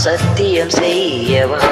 சத்தியம் செய்யவா?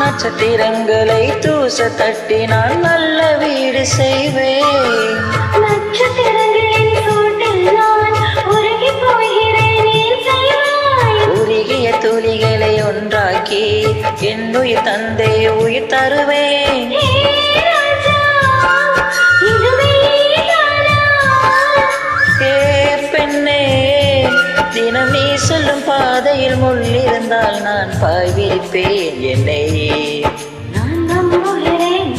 நட்சத்திரங்களை தூச தட்டி நான் நல்ல வீடு செய்வேன். நட்சத்திரங்களின் சூட்டில் நான் உருகி போகிறேன். உருகிய துளிகளை ஒன்றாக்கி என் உயிர் தந்தை உயிர் தருவேன். பெண்ணே, தினம் நீ சொல்லும் பாதையில் முள் இருந்தால் நான் பாய் விரிப்பேன். என்னை நான் நம்புகிறேன்.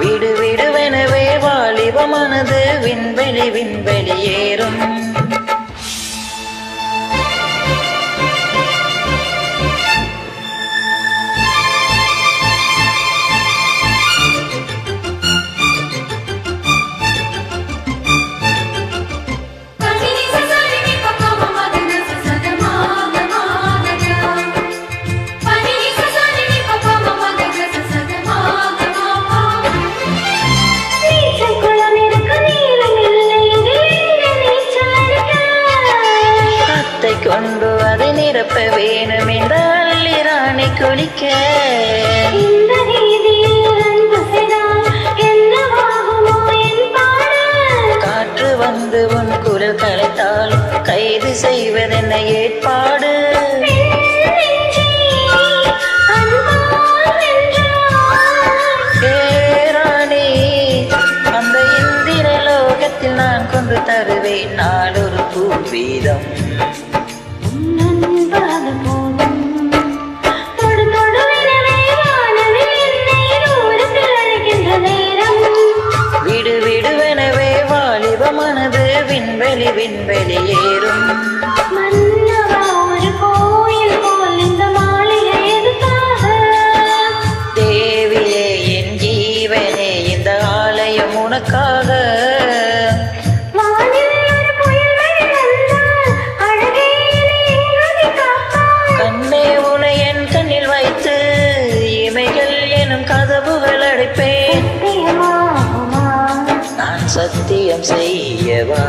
விடு விடுவெனவே வாலிபமானது விண்வெளி விண்வெளி ஏறும். கொண்டு அதை நிரப்ப வேணும் என்ற அள்ளி ராணி குளிக்க. இந்த ரீதியில் அன்பு செய்தால் என்னவாகுமோ என் பாடு? காற்று வந்து உன் குரல் கலைத்தால் கைது செய்வதென்ன ஏற்பாடு? ராணி, அந்த இந்திர லோகத்தில் நான் கொண்டு தருவேன் நாளொரு பூவீதம். விடு விடுவெனவே வாலிபமானது விண்வெளி விண்வெளி ஏறும். ஒரு கோயில் போல் இந்த மாளிகை எதுக்காக? தேவியே, என் ஜீவனே, இந்த ஆலயம் உனக்காக. கண்ணே, உனை என் கண்ணில் வைத்து இமைகள் எனும் கதவுகள் அடைப்பேன். நான் சத்தியம் செய்யவா?